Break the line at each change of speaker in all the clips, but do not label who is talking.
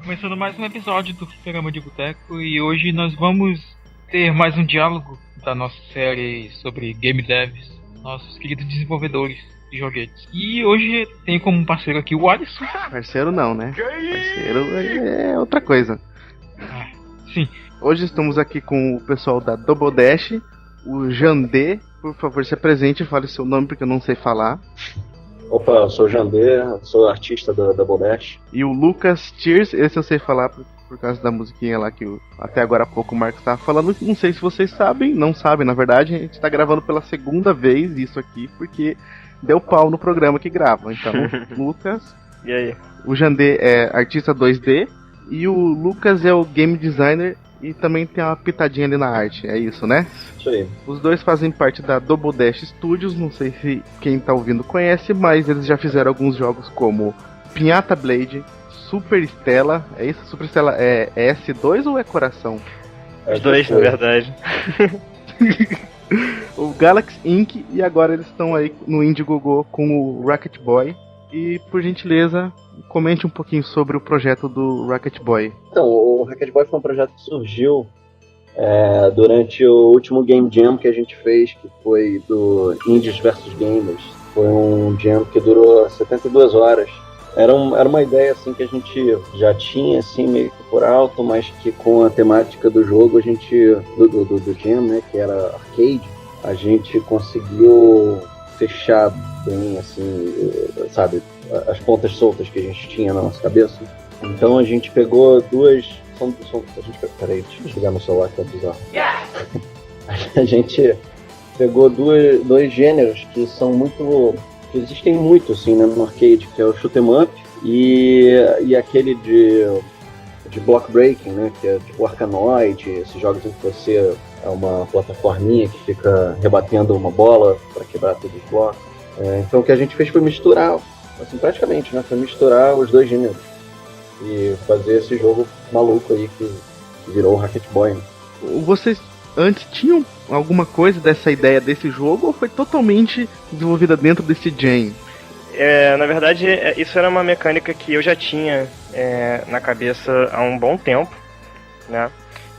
Começando mais um episódio do Fliperama de Boteco, e hoje nós vamos ter mais um diálogo da nossa série sobre Game Devs, nossos queridos desenvolvedores de joguetes. E hoje tem como parceiro aqui o Alisson.
Parceiro não, né? Parceiro é outra coisa.
Sim.
Hoje estamos aqui com o pessoal da Double Dash, o Jandê. Por favor, se apresente e fale seu nome porque eu não sei falar.
Opa, eu sou o Jandê, sou artista da Double Dash.
E o Lucas Tears, esse eu sei falar por causa da musiquinha lá que até agora há pouco o Marcos estava falando. Não sei se vocês sabem, não sabem na verdade, a gente está gravando pela segunda vez isso aqui, porque deu pau no programa que grava. Então, Lucas,
e aí?
O Jandê é artista 2D e o Lucas é o game designer e também tem uma pitadinha ali na arte, é isso, né?
Isso aí.
Os dois fazem parte da Double Dash Studios, não sei se quem tá ouvindo conhece, mas eles já fizeram alguns jogos como Pinhata Blade, Super Stella, é isso? Super Stella é S2 ou é coração?
Os dois, na verdade.
O Galaxy Inc. E agora eles estão aí no Indiegogo com o Rocket Boy. E, por gentileza, comente um pouquinho sobre o projeto do Rocket Boy.
Então, o Rocket Boy foi um projeto que surgiu durante o último Game Jam que a gente fez, que foi do Indies vs Gamers. Foi um jam que durou 72 horas. Era uma ideia assim, que a gente já tinha assim, meio que por alto, mas que com a temática do jogo, a gente do jam, né, que era arcade, a gente conseguiu fechar bem, assim, sabe, as pontas soltas que a gente tinha na nossa cabeça. Então a gente pegou duas... Peraí, deixa eu desligar meu celular que tá bizarro. A gente pegou dois gêneros que são muito... que existem muito, assim, né, no arcade, que é o shoot 'em up e aquele de block breaking, né, que é tipo Arkanoid, esses jogos em que você é uma plataforminha que fica rebatendo uma bola para quebrar todos os blocos. Então o que a gente fez foi misturar, assim, praticamente, né, foi misturar os dois gêneros e fazer esse jogo maluco aí que virou o Rocket Boy.
Vocês antes tinham alguma coisa dessa ideia desse jogo ou foi totalmente desenvolvida dentro desse jam?
Na verdade, isso era uma mecânica que eu já tinha na cabeça há um bom tempo, né?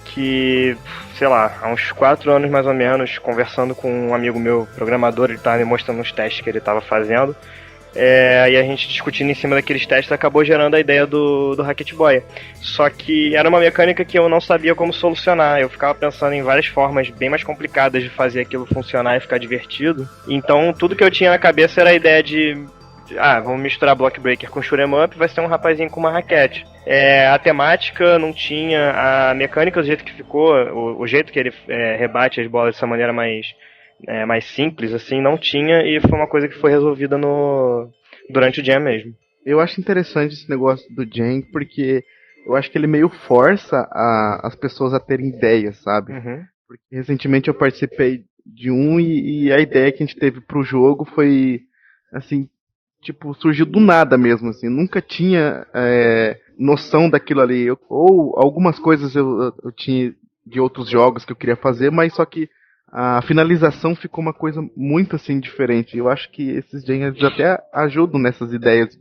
Que, sei lá, há uns 4 anos mais ou menos, conversando com um amigo meu, programador, ele estava me mostrando os testes que ele estava fazendo. E a gente discutindo em cima daqueles testes acabou gerando a ideia do Rocket Boy. Só que era uma mecânica que eu não sabia como solucionar. Eu ficava pensando em várias formas bem mais complicadas de fazer aquilo funcionar e ficar divertido. Então tudo que eu tinha na cabeça era a ideia de... vamos misturar Block Breaker com Shoot 'em Up, vai ser um rapazinho com uma raquete. A temática não tinha, a mecânica do jeito que ficou, o jeito que ele rebate as bolas dessa maneira mais simples, assim, não tinha, e foi uma coisa que foi resolvida durante o jam mesmo.
Eu acho interessante esse negócio do jam, porque eu acho que ele meio força as pessoas a terem ideias, sabe?
Uhum.
Porque recentemente eu participei de um e a ideia que a gente teve pro jogo foi, assim, tipo, surgiu do nada mesmo, assim, nunca tinha noção daquilo ali, ou algumas coisas eu tinha de outros jogos que eu queria fazer, mas só que a finalização ficou uma coisa muito, assim, diferente. Eu acho que esses jams até ajudam nessas ideias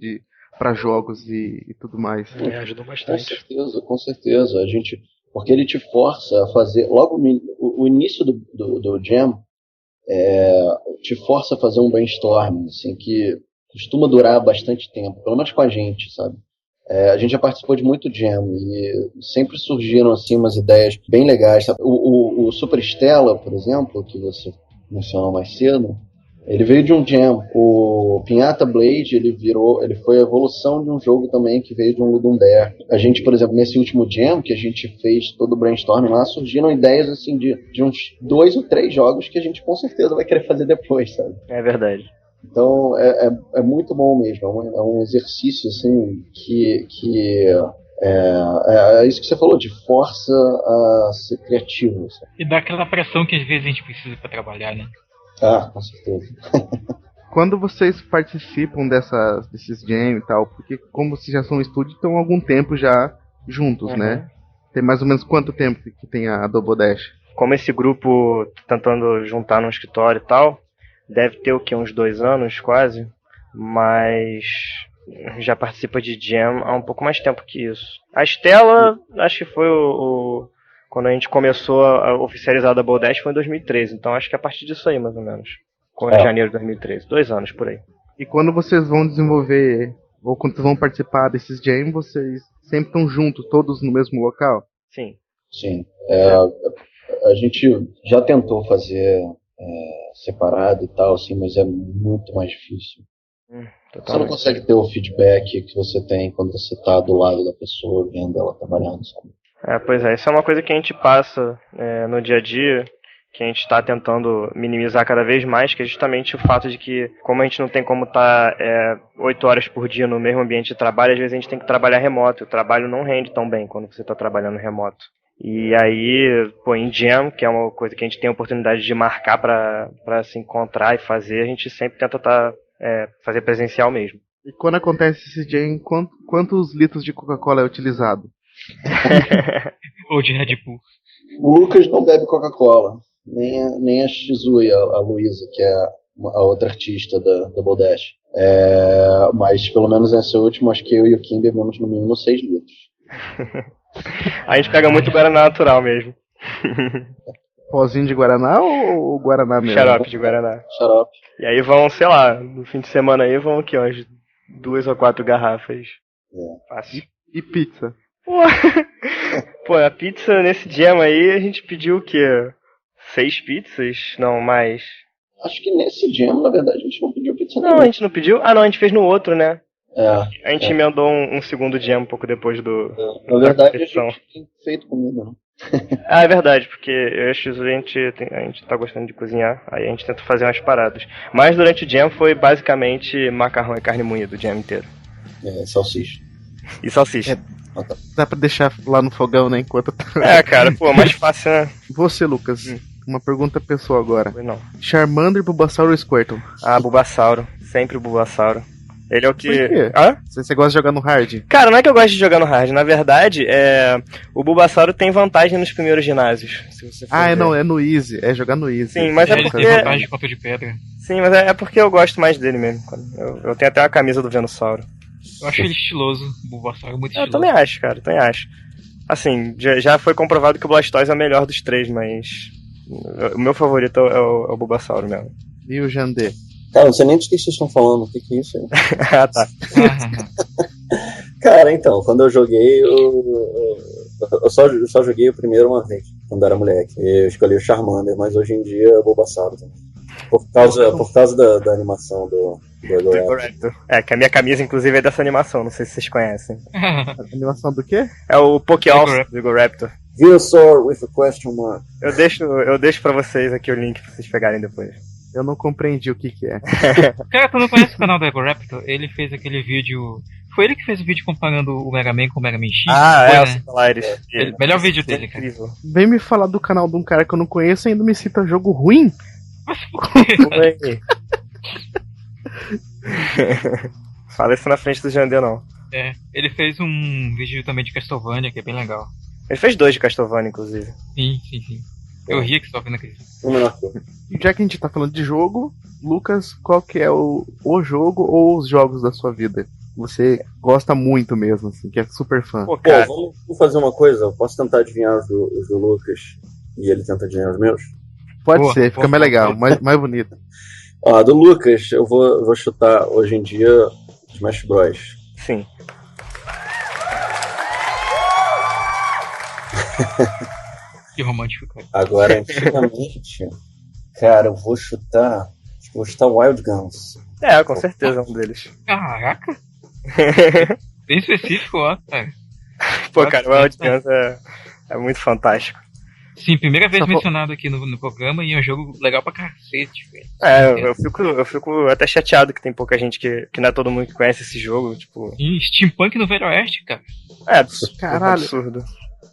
para jogos e tudo mais.
Ajudam bastante.
Com certeza, porque ele te força a fazer, logo o início do jam te força a fazer um brainstorming, assim, que costuma durar bastante tempo, pelo menos com a gente, sabe? A gente já participou de muito jam e sempre surgiram, assim, umas ideias bem legais, sabe? O Super Stella, por exemplo, que você mencionou mais cedo, ele veio de um jam. O Pinhata Blade, ele foi a evolução de um jogo também que veio de um Ludum Dare. A gente, por exemplo, nesse último jam que a gente fez todo o brainstorming lá, surgiram ideias, assim, de uns 2 ou 3 jogos que a gente com certeza vai querer fazer depois, sabe?
É verdade.
Então é muito bom mesmo, é um exercício, assim, que é isso que você falou, de força a ser criativo, sabe?
E dá aquela pressão que às vezes a gente precisa pra trabalhar, né?
Ah, com certeza.
Quando vocês participam desses jam e tal, porque como vocês já são um estúdio, estão há algum tempo já juntos, né? Tem mais ou menos quanto tempo que tem a Double Dash?
Como esse grupo tá tentando juntar no escritório e tal, deve ter o quê? Uns 2 anos quase, mas já participa de jam há um pouco mais tempo que isso. A Estela, acho que foi quando a gente começou a oficializar a Double Dash foi em 2013, então acho que é a partir disso aí, mais ou menos. Em janeiro de 2013, 2 anos por aí.
E quando vocês vão desenvolver, ou quando vocês vão participar desses jam, vocês sempre estão juntos, todos no mesmo local?
Sim.
Sim. A gente já tentou fazer separado e tal, assim, mas é muito mais difícil. Você não consegue ter o feedback que você tem quando você está do lado da pessoa, vendo ela trabalhando, sabe?
Pois é, isso é uma coisa que a gente passa no dia a dia, que a gente está tentando minimizar cada vez mais, que é justamente o fato de que, como a gente não tem como estar 8 horas por dia no mesmo ambiente de trabalho, às vezes a gente tem que trabalhar remoto. O trabalho não rende tão bem quando você está trabalhando remoto. E aí, em jam, que é uma coisa que a gente tem a oportunidade de marcar para se encontrar e fazer, a gente sempre tenta fazer presencial mesmo.
E quando acontece esse jam, quantos litros de Coca-Cola é utilizado?
Ou de Red Bull.
O Lucas não bebe Coca-Cola, nem a Shizui, a Luísa, que é a outra artista da Double Dash. Mas pelo menos nessa última, acho que eu e o Kim bebemos no mínimo 6 litros.
A gente pega muito Guaraná natural mesmo.
Pozinho de Guaraná ou Guaraná mesmo?
Xarope de Guaraná.
Xarope.
E aí vão, sei lá, no fim de semana aí vão aqui, umas 2 ou 4 garrafas. Fácil.
E pizza?
Pô, a pizza nesse jam aí a gente pediu o quê? 6 pizzas? Não, mais.
Acho que nesse jam, na verdade, a gente não pediu pizza
Não, a gente não pediu? Ah, não, a gente fez no outro, né? A gente
é.
emendou um segundo jam um pouco depois do.
Na verdade, a
competição.
gente tem feito comida, né?
Ah, é verdade, porque eu e a Shizu, a gente tá gostando de cozinhar, aí a gente tenta fazer umas paradas. Mas durante o jam foi basicamente macarrão e carne moída o jam inteiro.
Salsicha.
E salsicha.
Dá pra deixar lá no fogão, né, enquanto tá...
Cara, pô, mais fácil, né?
Você, Lucas, uma pergunta pessoal agora.
Não.
Charmander, Bulbasaur ou Squirtle?
Ah, Bulbasauro. Sempre o Bulbasauro. Ele é o que...
Por quê?
Hã?
Você gosta de jogar no hard?
Cara, não é que eu gosto de jogar no hard. Na verdade, o Bulbasauro tem vantagem nos primeiros ginásios. Se você for ver.
Não, é no easy. É jogar no easy.
Sim, mas
Ele
porque...
tem vantagem de conta de pedra.
Sim, mas é porque eu gosto mais dele mesmo. Eu tenho até uma camisa do Venusauro.
Eu acho ele estiloso, o Bulbasaur é muito estiloso.
Eu também acho, cara, também acho. Assim, já foi comprovado que o Blastoise é o melhor dos 3, mas o meu favorito é o Bulbasauro mesmo.
E o Jandê?
Cara, não sei nem do que vocês estão falando, o que é isso aí?
Ah, tá.
Cara, então, quando eu joguei, eu só joguei o primeiro uma vez, quando era moleque. Eu escolhi o Charmander, mas hoje em dia é o Bulbasaur também. Por causa da animação do
Raptor. Que a minha camisa, inclusive, é dessa animação, não sei se vocês conhecem.
A animação do quê?
É o Pokéall do Raptor.
Venusaur with a question mark.
Eu deixo pra vocês aqui o link pra vocês pegarem depois.
Eu não compreendi o que é.
Cara, tu não conhece o canal do Ego Raptor? Ele fez aquele vídeo... Foi ele que fez o vídeo comparando o Mega Man com o Mega Man X?
Foi, né?
Melhor vídeo dele, cara.
Incrível.
Vem me falar do canal de um cara que eu não conheço e ainda me cita jogo ruim?
Oi. Fala isso na frente do Jandê, não.
Ele fez um vídeo também de Castlevania, que é bem legal.
Ele fez 2 de Castlevania, inclusive.
Sim. Eu ria que só vendo aquele vídeo.
Já que a gente tá falando de jogo, Lucas, qual que é o jogo ou os jogos da sua vida? Você gosta muito mesmo, assim, que é super fã.
Pô, cara.
Vamos fazer uma coisa? Eu posso tentar adivinhar os do Lucas e ele tenta adivinhar os meus?
Pode ser, fica mais legal, mais bonito.
Do Lucas, eu vou chutar hoje em dia Smash Bros.
Sim.
Que romântico, cara.
Agora, antigamente, cara, eu vou chutar Wild Guns.
Com certeza é um deles.
Caraca! Bem específico, ó, cara.
Pô, cara, o Wild Guns é muito fantástico.
Sim, primeira vez
Só
mencionado aqui no programa e é um jogo legal pra cacete, velho.
Eu fico até chateado que tem pouca gente que não é todo mundo que conhece esse jogo, tipo...
E Steampunk no Velho Oeste, cara.
Caralho.
Absurdo.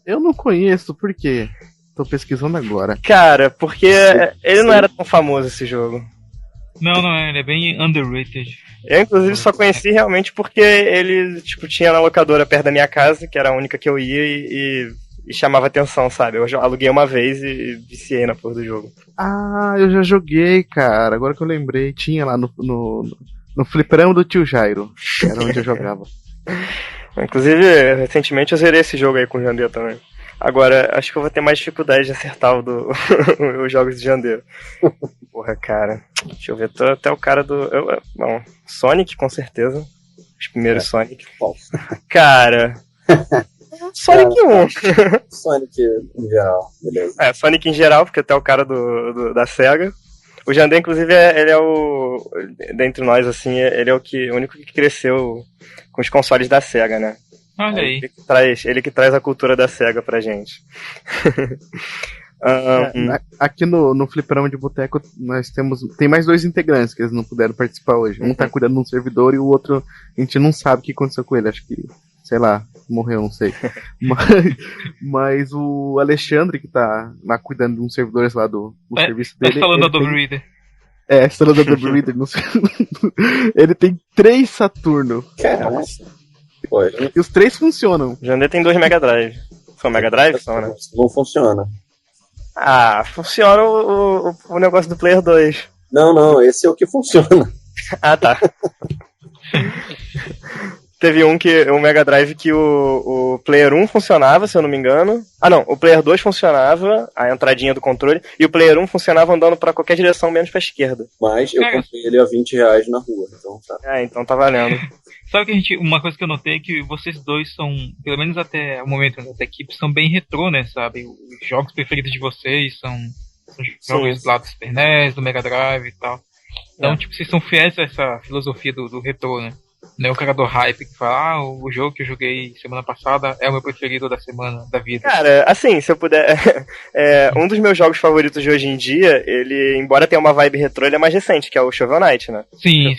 Eu não conheço, por quê? Tô pesquisando agora.
Cara, porque ele não era tão famoso esse jogo.
Não, ele é bem underrated.
Eu, inclusive, só conheci realmente porque ele, tipo, tinha na locadora perto da minha casa, que era a única que eu ia e chamava atenção, sabe? Eu aluguei uma vez e viciei na porra do jogo.
Ah, eu já joguei, cara. Agora que eu lembrei. Tinha lá no fliperama do tio Jairo. Era onde eu jogava.
Inclusive, recentemente eu zerei esse jogo aí com o Jandê também. Agora, acho que eu vou ter mais dificuldade de acertar os jogos de Jandê. Porra, cara. Deixa eu ver. Tô até o cara do... Bom, Sonic, com certeza. Os primeiros Sonic. Cara... Sonic 1.
Sonic em geral, beleza.
Sonic em geral, porque até o cara da SEGA. O Jandê, inclusive, ele é o... Dentre nós, assim, ele é o único que cresceu com os consoles da SEGA, né?
Olha aí.
Ele que traz a cultura da SEGA pra gente.
Aqui no Fliperama de Boteco nós tem mais 2 integrantes que eles não puderam participar hoje. Um tá cuidando de um servidor e o outro a gente não sabe o que aconteceu com ele. Acho que, sei lá, morreu, não sei. mas o Alexandre, que tá lá cuidando de uns servidores lá do serviço dele.
Instalando a Double Reader.
Instalando a Double Reader. Ele tem 3 Saturno.
Caramba.
E os 3 funcionam.
O Jandê tem 2 Mega Drive. São Mega Drive? São, né?
Não funciona.
Ah, funciona o negócio do Player 2.
Não, esse é o que funciona.
Ah, tá. Teve um Mega Drive que o Player 1 funcionava, se eu não me engano. Ah, não, o Player 2 funcionava, a entradinha do controle, e o Player 1 funcionava andando pra qualquer direção, menos pra esquerda.
Mas eu comprei ele a R$20 na rua, então tá.
Então tá valendo.
Sabe que uma coisa que eu notei é que vocês dois são, pelo menos até o momento da equipe, são bem retrô, né, sabe? Os jogos preferidos de vocês são jogos lá do Super NES, do Mega Drive e tal. Então, tipo, vocês são fiéis a essa filosofia do retrô, né? Não é o cara do hype que fala, o jogo que eu joguei semana passada é o meu preferido da semana, da vida.
Cara, assim, se eu puder... um dos meus jogos favoritos de hoje em dia, ele, embora tenha uma vibe retrô, ele é mais recente, que é o Shovel Knight, né?
Sim.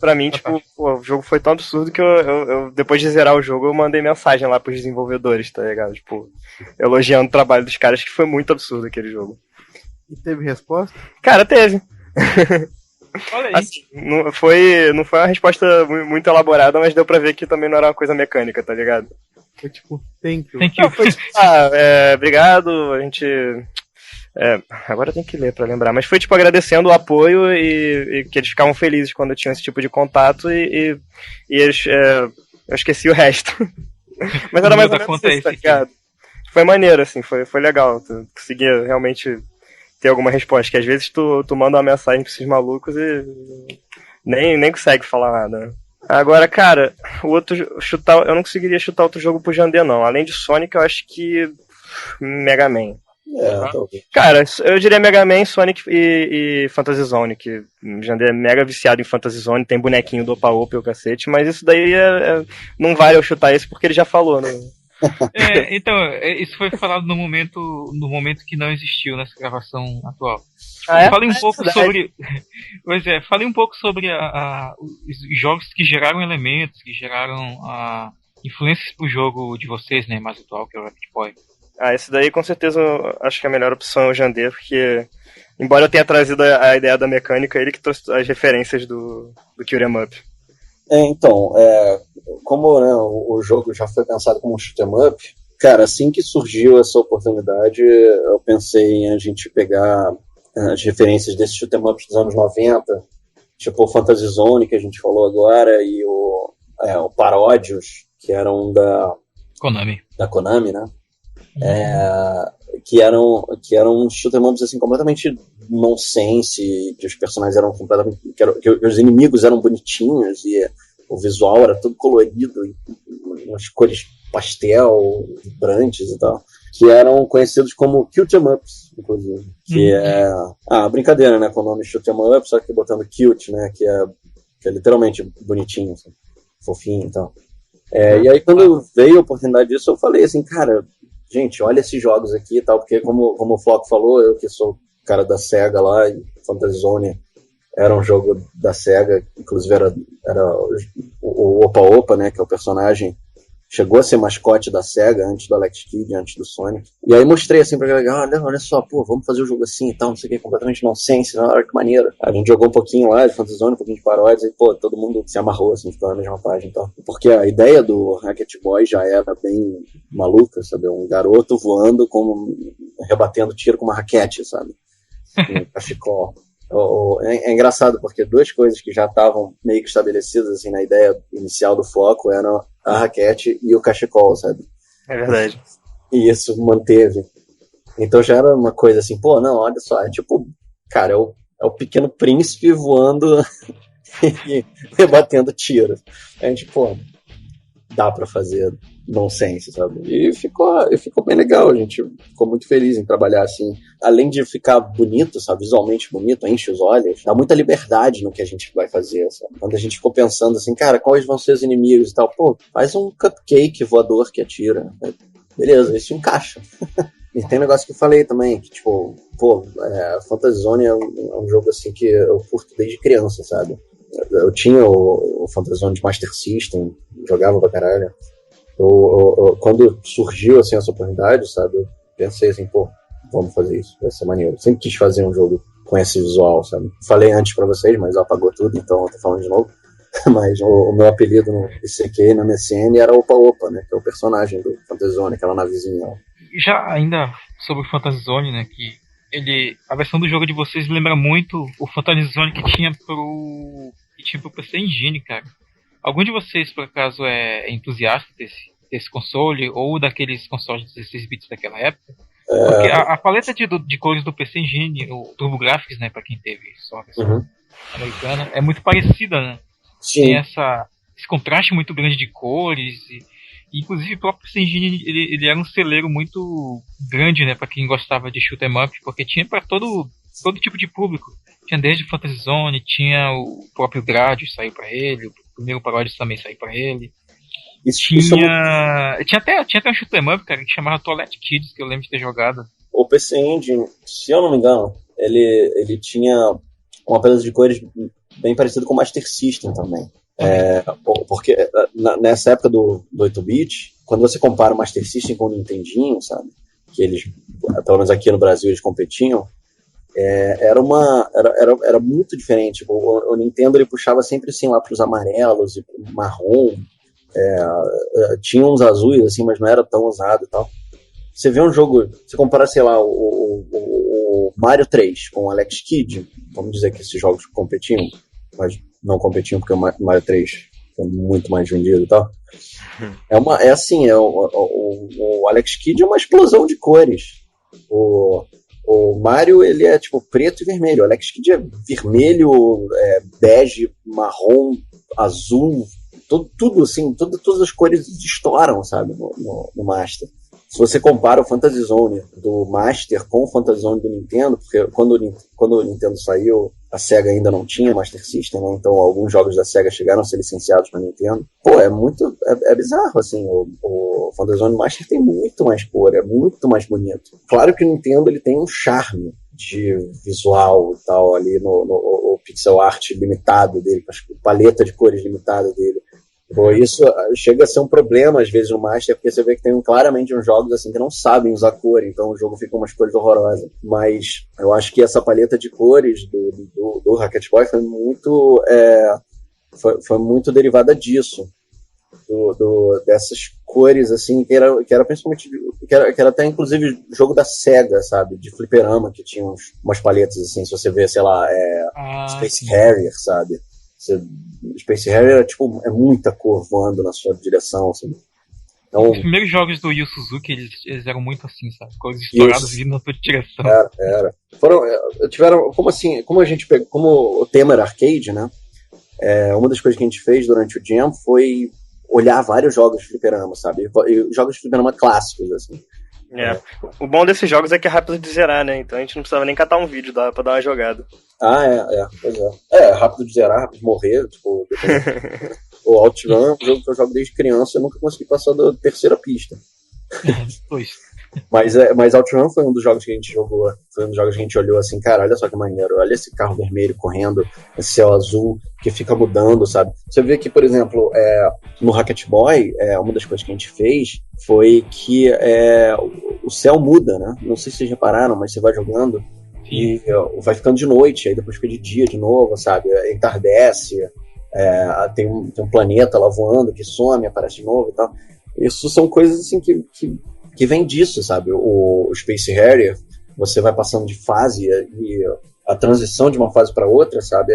Pra mim, tipo, o jogo foi tão absurdo que eu, depois de zerar o jogo, eu mandei mensagem lá pros desenvolvedores, tá ligado? Tipo, elogiando o trabalho dos caras, que foi muito absurdo aquele jogo.
E teve resposta?
Cara, teve.
Olha aí.
Assim, não foi uma resposta muito elaborada, mas deu pra ver que também não era uma coisa mecânica, tá ligado?
Foi tipo, thank you.
Thank you.
Foi tipo, obrigado, a gente... agora eu tenho que ler pra lembrar, mas foi tipo agradecendo o apoio e que eles ficavam felizes quando tinham esse tipo de contato e eles... eu esqueci o resto. Mas era mais ou menos isso, tá ligado? Foi maneiro, assim, foi legal. Tu conseguia realmente... ter alguma resposta, que às vezes tu manda uma mensagem pra esses malucos e nem consegue falar nada, né? Agora, cara, eu não conseguiria chutar outro jogo pro Jandê, não. Além de Sonic, eu acho que Mega Man. Cara, eu diria Mega Man, Sonic e Fantasy Zone, que o Jandê é mega viciado em Fantasy Zone, tem bonequinho do Opa Opa e o cacete, mas isso daí não vale eu chutar esse porque ele já falou, né?
Então, isso foi falado no momento que não existiu nessa gravação atual. Fale um pouco sobre. Pois é, fale um pouco sobre os jogos que geraram elementos, que geraram influências pro jogo de vocês, né, mais atual, que é o Rapid Boy.
Esse daí com certeza eu acho que a melhor opção é o Jandê, porque embora eu tenha trazido a ideia da mecânica, ele que trouxe as referências do Kill 'em Up.
Então, como, né, o jogo já foi pensado como um shoot 'em up, cara, assim que surgiu essa oportunidade, eu pensei em a gente pegar as referências desses shoot 'em ups dos anos 90, tipo o Fantasy Zone, que a gente falou agora, e o Paródios, que eram da Konami, né? Que eram shoot 'em ups assim, completamente nonsense, que os personagens eram completamente... que os inimigos eram bonitinhos e o visual era todo colorido, e umas cores pastel, vibrantes e tal, que eram conhecidos como Cute 'em Ups, inclusive. Que é brincadeira, né, com o nome Shoot 'em Up, só que botando cute, né, que é literalmente bonitinho, assim, fofinho e tal. E aí quando veio a oportunidade disso, eu falei assim, cara, gente, olha esses jogos aqui e tal, porque como o Flock falou, eu que sou cara da SEGA lá, e Fantasy Zone era um jogo da SEGA, inclusive era o Opa Opa, né, que é o personagem chegou a ser mascote da SEGA antes do Alex Kidd, antes do Sonic. E aí mostrei assim pra galera, olha só, pô, vamos fazer o jogo assim e tal, não sei o que, completamente nonsense, olha que maneiro. A gente jogou um pouquinho lá de Fantasy Zone, um pouquinho de paródias, e pô, todo mundo se amarrou, assim, ficou na mesma página e tal. Porque a ideia do Rocket Boy já era bem maluca, sabe? Um garoto voando, rebatendo tiro com uma raquete, sabe? Um cachecol. É engraçado, porque duas coisas que já estavam meio que estabelecidas assim, na ideia inicial do foco eram a raquete e o cachecol, sabe?
É verdade.
E isso manteve. Então já era uma coisa assim, pô, não, olha só, é tipo, cara, é o Pequeno Príncipe voando e rebatendo tiro. A gente, pô, dá pra fazer nonsense, sabe? E ficou bem legal, a gente ficou muito feliz em trabalhar assim. Além de ficar bonito, sabe? Visualmente bonito, enche os olhos, dá muita liberdade no que a gente vai fazer, sabe? Quando a gente ficou pensando assim, cara, quais vão ser os inimigos e tal, pô, faz um cupcake voador que atira. Beleza, isso encaixa. E tem um negócio que eu falei também, que tipo, pô, Fantasy Zone é um jogo assim que eu curto desde criança, sabe? Eu tinha o Fantasy Zone de Master System, jogava pra caralho. Quando surgiu assim essa oportunidade, sabe, eu pensei assim, pô, vamos fazer isso, vai ser maneiro. Sempre quis fazer um jogo com esse visual, sabe. Falei antes pra vocês, mas apagou tudo, então eu tô falando de novo. Mas o meu apelido no ICQ e na MSN era Opa Opa, né, que é o personagem do Fantasy Zone, aquela navezinha.
Já ainda sobre o Fantasy Zone, né, que a versão do jogo de vocês lembra muito o Fantasy Zone que tinha pro PC Engine, cara. Algum de vocês, por acaso, é entusiasta desse console ou daqueles consoles de 16 bits daquela época? Porque a paleta de cores do PC Engine, o TurboGrafx, né, pra quem teve só a versão americana, é muito parecida, né?
Sim.
Tem esse contraste muito grande de cores e inclusive o próprio PC Engine, ele era um celeiro muito grande, né, pra quem gostava de shoot 'em up, porque tinha pra todo tipo de público. Tinha desde o Fantasy Zone, tinha o próprio Gradius saiu pra ele, o primeiro Parodius também saiu pra ele. Tinha até um shoot 'em up, cara, que chamava Toilet Kids, que eu lembro de ter jogado.
O PC Engine, se eu não me engano, ele tinha uma paleta de cores bem parecida com o Master System também. Porque nessa época do 8-bit, quando você compara o Master System com o Nintendinho, sabe, que eles, pelo menos aqui no Brasil, eles competiam, era muito diferente. O Nintendo ele puxava sempre assim lá para os amarelos e pro marrom, tinha uns azuis assim, mas não era tão usado e tal. Você vê um jogo, você compara, sei lá, o Mario 3 com o Alex Kidd, vamos dizer que esses jogos competiam, mas não competiam porque o Mario 3 é muito mais vendido e tal. O Alex Kidd é uma explosão de cores. O Mario, ele é tipo preto e vermelho. O Alex Kidd é vermelho, bege, marrom, azul, tudo assim, todas as cores estouram, sabe, no Master. Se você compara o Fantasy Zone do Master com o Fantasy Zone do Nintendo, porque quando o Nintendo saiu, a SEGA ainda não tinha Master System, né? Então alguns jogos da SEGA chegaram a ser licenciados para Nintendo. Pô, é bizarro, assim, o Fantasy Zone Master tem muito mais cor, é muito mais bonito. Claro que o Nintendo ele tem um charme de visual e tal, ali no pixel art limitado dele, a paleta de cores limitada dele. Pô, isso chega a ser um problema às vezes no Master, porque você vê que tem claramente uns jogos assim que não sabem usar cor, então o jogo fica umas cores horrorosas. Mas eu acho que essa paleta de cores do Rocket Boy foi muito derivada disso, dessas cores assim, que era principalmente que era até inclusive jogo da SEGA, sabe, de fliperama, que tinha umas paletas assim, se você vê, sei lá, Space Harrier, sabe. Space Harrier é muita cor voando na sua direção, assim. Então,
os primeiros jogos do Yu Suzuki, eles eram muito assim, sabe? Cores estouradas vindo na tua direção.
Era. Tiveram, como o tema era arcade, né? Uma das coisas que a gente fez durante o Jam foi olhar vários jogos de fliperama, sabe? E jogos de fliperama clássicos, assim.
O bom desses jogos é que é rápido de zerar, né? Então a gente não precisava nem catar um vídeo pra dar uma jogada.
Pois é. Rápido de zerar, rápido de morrer, tipo... O OutRun é um jogo que eu jogo desde criança e eu nunca consegui passar da terceira pista.
Dois.
Mas OutRun foi um dos jogos que a gente jogou. Foi um dos jogos que a gente olhou assim, cara, olha só que maneiro. Olha esse carro vermelho correndo, esse céu azul que fica mudando, sabe? Você vê que, por exemplo, no Rocket Boy, uma das coisas que a gente fez foi que o céu muda, né? Não sei se vocês repararam, mas você vai jogando e vai ficando de noite, aí depois fica de dia de novo, sabe? Entardece, tem um planeta lá voando que some, aparece de novo e tal. Isso são coisas assim que vem disso, sabe? O Space Harrier, você vai passando de fase e a transição de uma fase para outra, sabe?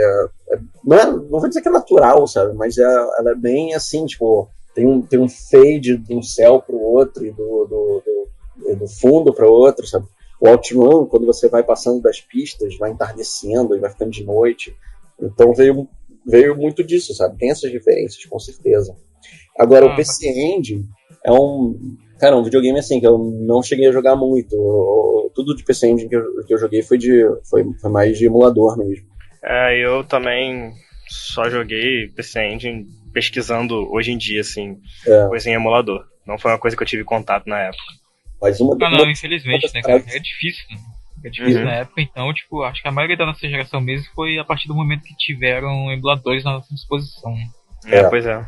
Não vou dizer que é natural, sabe? Mas ela é bem assim, tipo, tem um fade de um céu pro outro e do fundo para outro, sabe? O OutRun, quando você vai passando das pistas, vai entardecendo e vai ficando de noite. Então veio muito disso, sabe? Tem essas referências, com certeza. Agora, o PC Engine é um videogame assim, que eu não cheguei a jogar muito. Tudo de PC Engine que eu joguei foi mais de emulador mesmo.
Eu também só joguei PC Engine pesquisando hoje em dia, assim, coisa em emulador. Não foi uma coisa que eu tive contato na época.
Mas
infelizmente, né, cara? É difícil, né? É difícil na época, então, tipo, acho que a maioria da nossa geração mesmo foi a partir do momento que tiveram emuladores na nossa disposição.
Pois é.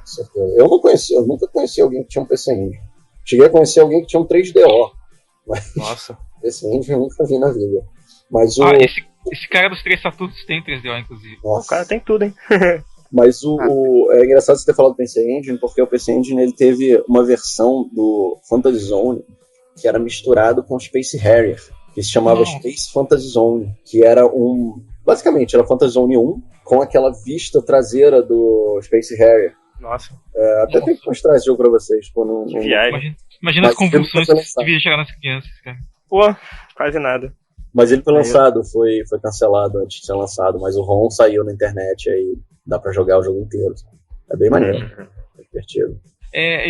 Eu nunca conheci alguém que tinha um PC Engine. Cheguei a conhecer alguém que tinha um 3DO. Mas
nossa.
PC Engine eu nunca vi na vida. Mas
esse cara dos 3 Saturnos tem 3DO, inclusive.
Nossa.
O cara tem tudo, hein?
Mas é engraçado você ter falado do PC Engine, porque o PC Engine ele teve uma versão do Fantasy Zone que era misturado com o Space Harrier, que se chamava Space Fantasy Zone, que era basicamente, era Fantasy Zone 1 com aquela vista traseira do Space Harrier.
Nossa.
Até tem que mostrar esse jogo pra vocês.
Imagina as convulsões que devia chegar nas crianças, cara.
Pô, quase nada.
Mas ele foi lançado, foi cancelado antes de ser lançado, mas o ROM saiu na internet, aí dá pra jogar o jogo inteiro. É bem maneiro, é divertido.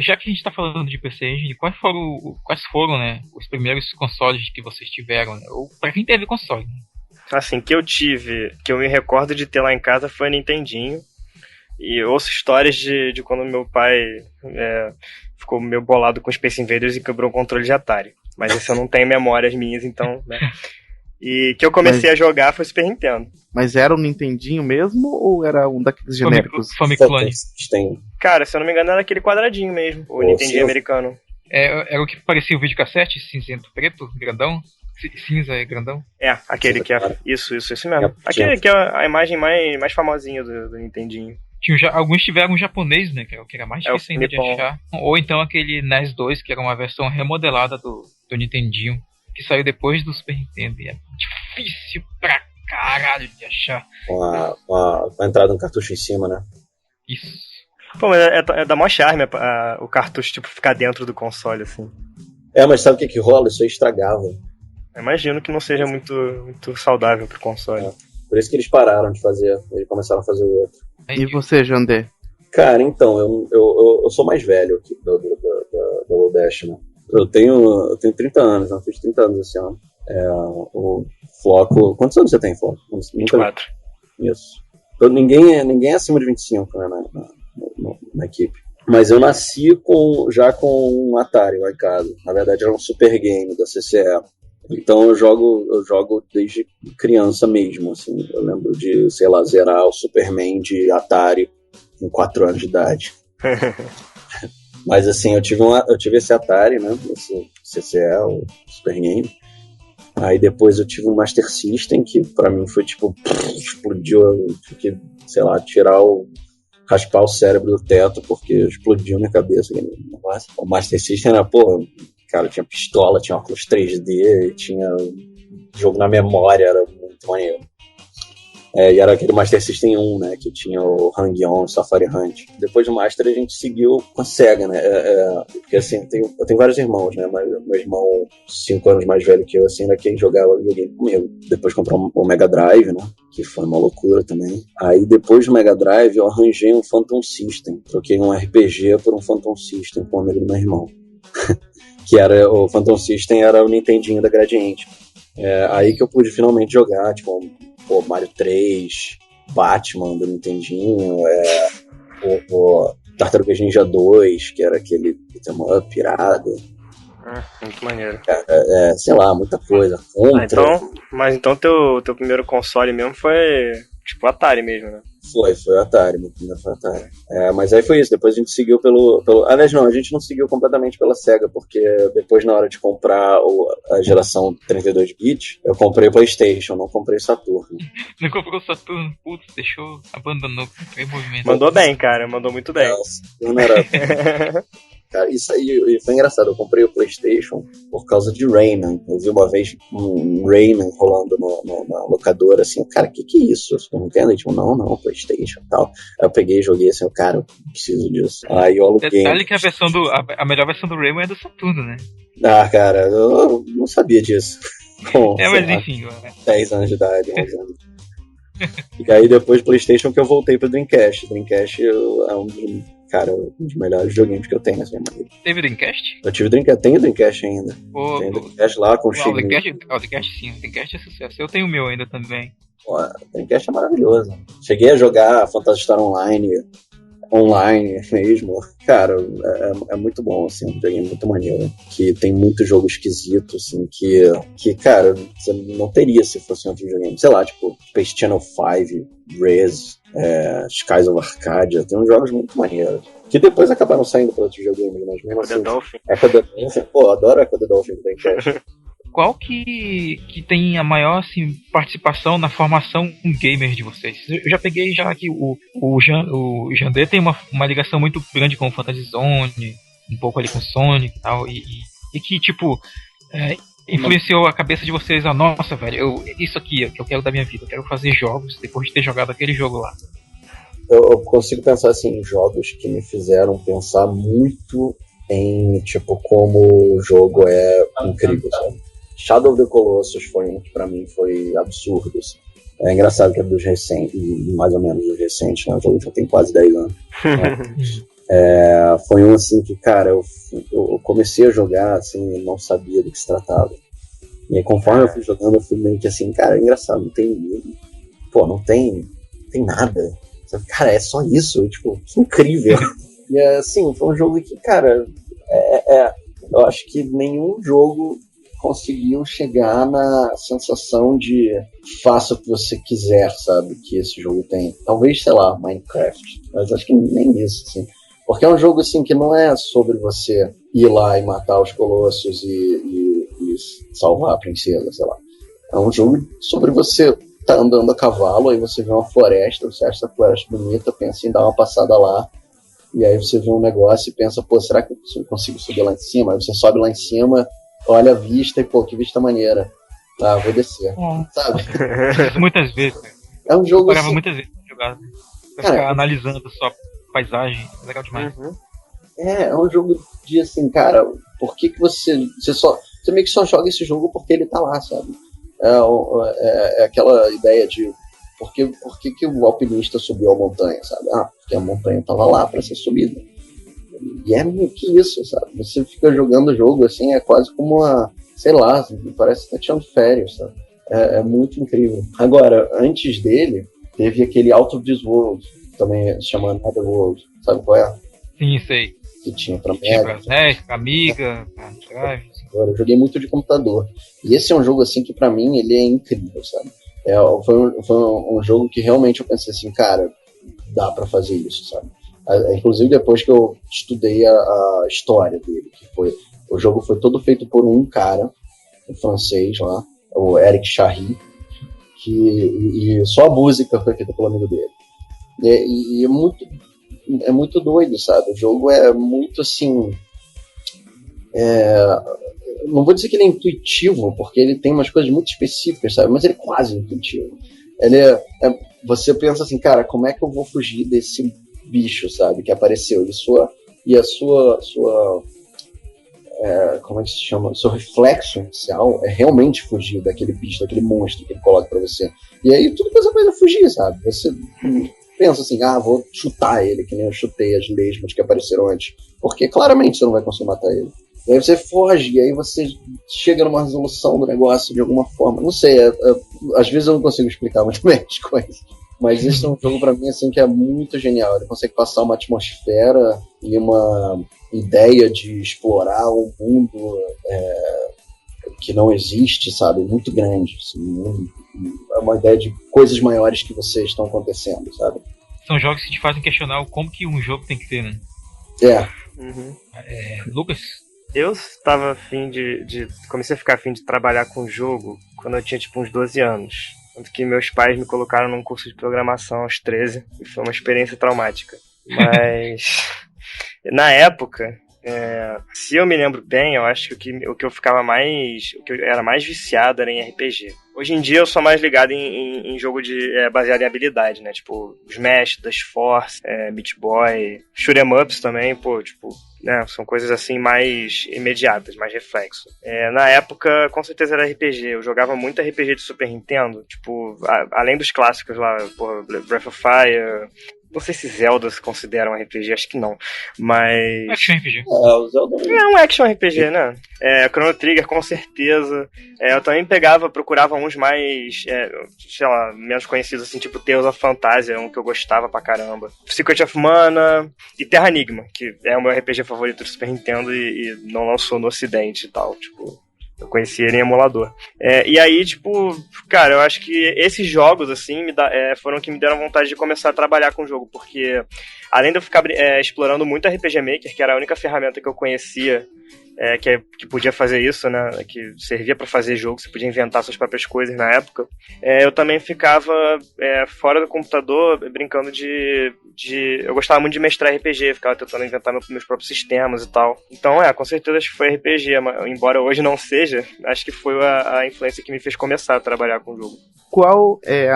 Já que a gente tá falando de PC Engine, quais foram, né, os primeiros consoles que vocês tiveram, né? Ou pra quem teve console, né?
Assim, que eu me recordo de ter lá em casa foi Nintendinho. E eu ouço histórias de quando meu pai ficou meio bolado com Space Invaders e quebrou o controle de Atari. Mas isso eu não tenho memórias minhas, então, né? E que eu comecei a jogar foi Super Nintendo.
Mas era um Nintendinho mesmo ou era um daqueles genéricos?
Famiclone.
Cara, se eu não me engano era aquele quadradinho mesmo, o Nintendinho americano.
Era o que parecia o videocassete, cinzento preto, grandão? Cinza e grandão?
Aquele que é... Isso mesmo. Aquele que é a imagem mais famosinha do Nintendinho.
Alguns tiveram um japonês, né? Que era mais difícil ainda de achar. Ou então aquele NES 2, que era uma versão remodelada do Nintendinho, que saiu depois do Super Nintendo. E é difícil pra caralho de achar.
Com a entrada no cartucho em cima, né?
Isso.
Pô, mas dá mó charme o cartucho, tipo, ficar dentro do console, assim.
Mas sabe o que rola? Isso aí estragava.
Eu imagino que não seja muito, muito saudável pro console.
Por isso que eles pararam de fazer. Eles começaram a fazer o outro.
E você, Jandê?
Cara, então, eu sou mais velho aqui do Lodash, né? Eu tenho 30 anos, eu fiz 30 anos esse ano. O Floco... Quantos anos você tem, Floco?
24.
Isso. Então, ninguém é acima de 25, né, na equipe. Mas eu nasci já com um Atari lá em casa. Na verdade, era um Super Game da CCE. Então eu jogo desde criança mesmo, assim. Eu lembro de, sei lá, zerar o Superman de Atari com 4 anos de idade. Mas assim, eu tive esse Atari, né? Esse CCE, o Super Game. Aí depois eu tive um Master System, que pra mim foi tipo, explodiu. Eu tive que, sei lá, raspar o cérebro do teto, porque explodiu minha cabeça. O Master System era, cara, tinha pistola, tinha óculos 3D, tinha jogo na memória, era muito maneiro. E era aquele Master System 1, né, que tinha o Hang-On, o Safari Hunt. Depois do Master a gente seguiu com a SEGA, né, porque assim, eu tenho vários irmãos, né, mas meu irmão, 5 anos mais velho que eu, assim, era quem jogava videogame comigo. Depois comprou o Mega Drive, né, que foi uma loucura também. Aí depois do Mega Drive eu arranjei um Phantom System, troquei um RPG por um Phantom System com um amigo do meu irmão. Que era o Phantom System, era o Nintendinho da Gradiente. Aí que eu pude finalmente jogar, tipo, Mario 3, Batman do Nintendinho, o Tartarugas Ninja 2, que era aquele pirado.
Muito maneiro.
Sei lá, muita coisa.
Mas então teu primeiro console mesmo foi tipo Atari mesmo, né?
Foi o Atari, meu primeiro foi o Atari. Mas aí foi isso, depois a gente seguiu pelo... Aliás, não, a gente não seguiu completamente pela Sega, porque depois na hora de comprar a geração 32-bit, eu comprei o PlayStation, não comprei o Saturno.
Não comprou o Saturno, putz, abandonou, foi em movimento.
Mandou bem, cara, mandou muito bem.
Não era... Cara, isso aí foi engraçado. Eu comprei o PlayStation por causa de Rayman. Eu vi uma vez um Rayman rolando na locadora, assim, cara, que é isso? Eu não entendo. Tipo, não, PlayStation e tal. Aí eu peguei e joguei assim, cara, eu preciso disso. Aí eu aluguei.
Detalhe que a melhor versão do Rayman é do Saturno, né?
Ah, cara, eu não sabia disso.
Mas enfim.
10 anos de idade, 11 anos. E aí depois do PlayStation que eu voltei pro Dreamcast. Dreamcast é um dos melhores joguinhos que eu tenho nessa minha vida.
Teve Dreamcast?
Eu tive Dreamcast, tenho Dreamcast ainda. Tenho Dreamcast lá com o Chico.
Dreamcast sim, Dreamcast é sucesso. Eu tenho o meu ainda também.
Pô, Dreamcast é maravilhoso. Cheguei a jogar Phantasy Star online mesmo. Cara, é muito bom, assim, um joguinho muito maneiro. Que tem muito jogo esquisito, assim, que, cara, você não teria se fosse um outro videogame. Sei lá, tipo, Space Channel 5, Rez, Skies of Arcadia, tem uns jogos muito maneiros. Que depois acabaram saindo para outros videogames, mas mesmo assim. Echo the Dolphin. Pô, adoro Echo the Dolphin do Dreamcast.
Qual que tem a maior assim, participação na formação gamer de vocês? Eu já peguei já que o Jandê tem uma ligação muito grande com o Fantasy Zone, um pouco ali com o Sonic e tal, e que tipo influenciou a cabeça de vocês. Nossa, velho, isso aqui é o que eu quero da minha vida, eu quero fazer jogos depois de ter jogado aquele jogo lá.
Eu consigo pensar assim em jogos que me fizeram pensar muito em tipo como o jogo é incrível, sabe? Shadow of the Colossus foi um que pra mim foi absurdo, assim. É engraçado que é dos recentes, mais ou menos dos recentes, né? O jogo já tem quase 10 anos. Né? Foi um assim que, cara, eu comecei a jogar assim, e não sabia do que se tratava. E aí, conforme eu fui jogando, eu fui meio que assim, cara, é engraçado, não tem nada. Cara, é só isso, tipo, que incrível. E assim, foi um jogo que, cara, eu acho que nenhum jogo conseguiu chegar na sensação de faça o que você quiser, sabe, que esse jogo tem. Talvez, sei lá, Minecraft, mas acho que nem isso, assim. Porque é um jogo, assim, que não é sobre você ir lá e matar os colossos e salvar a princesa, sei lá. É um jogo sobre você tá andando a cavalo, aí você vê uma floresta, você acha essa floresta bonita, pensa em dar uma passada lá, e aí você vê um negócio e pensa, pô, será que eu consigo subir lá em cima? Aí você sobe lá em cima, olha a vista e, pô, que vista maneira. Tá, vou descer. Sabe?
Muitas vezes.
É um jogo
assim...
assim...
muitas vezes jogar. Pra ficar analisando só paisagem. É legal demais.
É um jogo de assim, cara, por que você meio que só joga esse jogo porque ele tá lá, sabe? É aquela ideia de por que o alpinista subiu a montanha, sabe? Porque a montanha tava lá pra ser subida. E é meio que isso, sabe? Você fica jogando o jogo assim, é quase como sei lá, parece que tá tirando férias, sabe? É muito incrível. Agora, antes dele, teve aquele Out of This World, também se chama Netherworld, sabe qual é?
Sim, sei.
Que tinha pra Mega.
Pra Amiga, pra Drive.
Eu joguei muito de computador. E esse é um jogo assim que pra mim ele é incrível, sabe? Foi um jogo que realmente eu pensei assim, cara, dá pra fazer isso, sabe? Inclusive depois que eu estudei a história dele, o jogo foi todo feito por um cara, um francês lá, o Eric Charry, e só a música foi feita pelo amigo dele. E é muito doido, sabe? O jogo é muito assim... não vou dizer que ele é intuitivo, porque ele tem umas coisas muito específicas, sabe? Mas ele é quase intuitivo. Você pensa assim, cara, como é que eu vou fugir desse bicho, sabe? Que apareceu. E a sua como é que se chama? Seu reflexo inicial é realmente fugir daquele bicho, daquele monstro que ele coloca pra você. E aí tudo que você faz é fugir, sabe? Você pensa assim, vou chutar ele, que nem eu chutei as lesmas que apareceram antes. Porque claramente você não vai conseguir matar ele. E aí você foge, e aí você chega numa resolução do negócio de alguma forma. Não sei, às vezes eu não consigo explicar muito bem as coisas. Mas esse é um jogo pra mim assim que é muito genial. Ele consegue passar uma atmosfera e uma ideia de explorar um mundo que não existe, sabe? Muito grande. Assim, é uma ideia de coisas maiores que vocês estão acontecendo, sabe?
São jogos que te fazem questionar como que um jogo tem que ser, né?
Uhum.
Lucas?
Eu estava afim comecei a ficar afim de trabalhar com jogo quando eu tinha tipo uns 12 anos. Tanto que meus pais me colocaram num curso de programação aos 13 e foi uma experiência traumática. Mas na época, se eu me lembro bem, eu acho que o que eu ficava mais. O que eu era mais viciado era em RPG. Hoje em dia eu sou mais ligado em jogo baseado em habilidade, né? Tipo, Smash, Dash Force, Meat Boy, Shoot 'em Ups também, pô, tipo, né? São coisas assim mais imediatas, mais reflexo. Na época, com certeza era RPG. Eu jogava muito RPG de Super Nintendo, tipo, além dos clássicos lá, pô, Breath of Fire. Não sei se Zelda se considera um RPG, acho que não. Mas.
Action RPG.
O Zelda
É um action RPG, né? Chrono Trigger, com certeza. Eu também procurava uns mais, sei lá, menos conhecidos, assim, tipo Tales of Phantasia, um que eu gostava pra caramba. Secret of Mana e Terra Enigma, que é o meu RPG favorito do Super Nintendo e não lançou no Ocidente e tal, tipo. Eu conheci ele em emulador. E aí, tipo, cara, eu acho que esses jogos, assim, foram que me deram vontade de começar a trabalhar com o jogo, porque além de eu ficar explorando muito RPG Maker, que era a única ferramenta que eu conhecia que podia fazer isso, né, que servia pra fazer jogo, você podia inventar suas próprias coisas na época, eu também ficava fora do computador brincando eu gostava muito de mestrar RPG, ficava tentando inventar meus próprios sistemas e tal. Então, com certeza acho que foi RPG, embora hoje não seja, acho que foi a influência que me fez começar a trabalhar com o jogo.
Qual é